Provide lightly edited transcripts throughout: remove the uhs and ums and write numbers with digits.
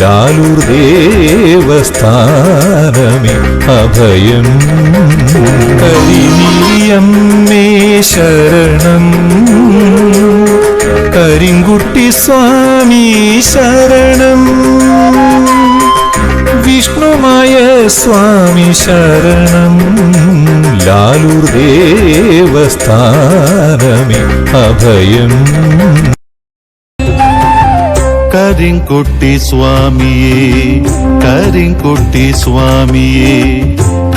ലാലൂർ ദേവസ്ഥാനമേ അഭയം. കരിമീയമ്മേ ശരണം, കരിങ്കുട്ടി സ്വാമി ശരണം, വിഷ്ണുമായ സ്വാമി ശരണം, ലാലൂർ ദേവസ്ഥാനമേ അഭയം. കരിങ്കുട്ടി സ്വാമിയേ, കരിങ്കുട്ടി സ്വാമിയേ,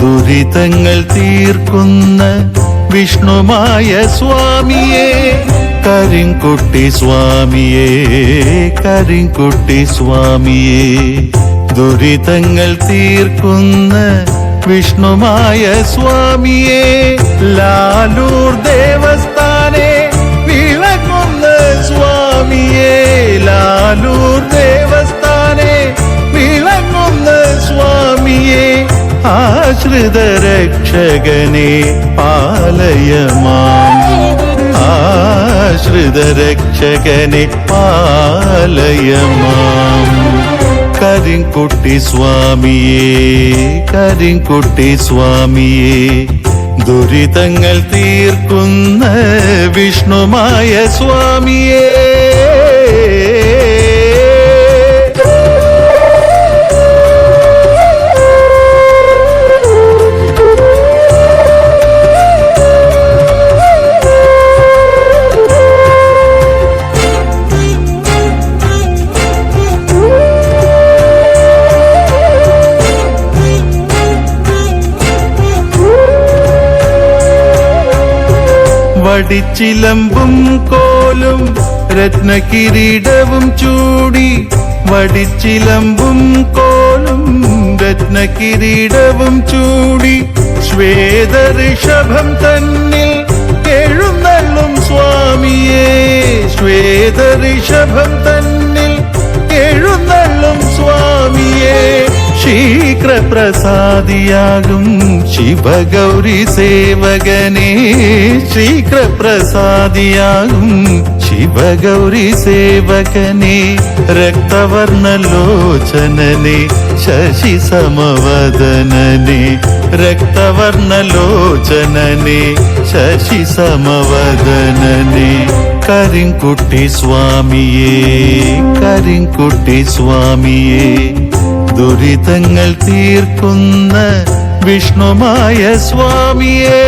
ദുരിതങ്ങൾ തീർക്കുന്ന വിഷ്ണുമായ സ്വാമിയേ, കരിങ്കുട്ടി സ്വാമിയേ, കരിങ്കുട്ടി സ്വാമിയേ, ദുരിതങ്ങൾ തീർക്കുന്ന വിഷ്ണുമായ സ്വാമിയേ, ലാലൂർ ദേവസ്ഥാനെ വിളങ്ങുന്ന സ്വാമിയേ, ലാലൂർ ദേവസ്ഥാനെ വിളങ്ങുന്ന സ്വാമിയേ, ആശ്രിത രക്ഷകനെ പാലയമാം, ആശ്രിത രക്ഷകനെ പാലയമാം. കരിങ്കുട്ടി സ്വാമിയേ, കരിങ്കുട്ടി സ്വാമിയേ, ദുരിതങ്ങൾ തീർക്കുന്ന വിഷ്ണുമായ സ്വാമിയേ. വടിച്ചിലമ്പും കോലും രത്നകിരീടവും ചൂടി, വടിച്ചിലമ്പും കോലും രത്നകിരീടവും ചൂടി, ശ്വേതഋഷഭം തന്നിൽ എഴുന്നള്ളും സ്വാമിയേ, ശ്വേതഋഷഭം തന്നിൽ എഴുന്നള്ളും സ്വാമിയേ, ശീഘ്രപ്രസാദിയാകും ശിവഗൗരി സേവകനെ, ശീഘ്രപ്രസാദിയാകും ശിവഗൗരി സേവകനെ, രക്തവർണ്ണലോചനനെ ശശി സമവദനനെ, രക്തവർണ്ണലോചനനെ ശശി സമവദനനെ, കരിങ്കുട്ടി സ്വാമിയേ, കരിങ്കുട്ടി സ്വാമിയേ, ദുരിതങ്ങൾ തീർക്കുന്ന വിഷ്ണുമായ സ്വാമിയേ.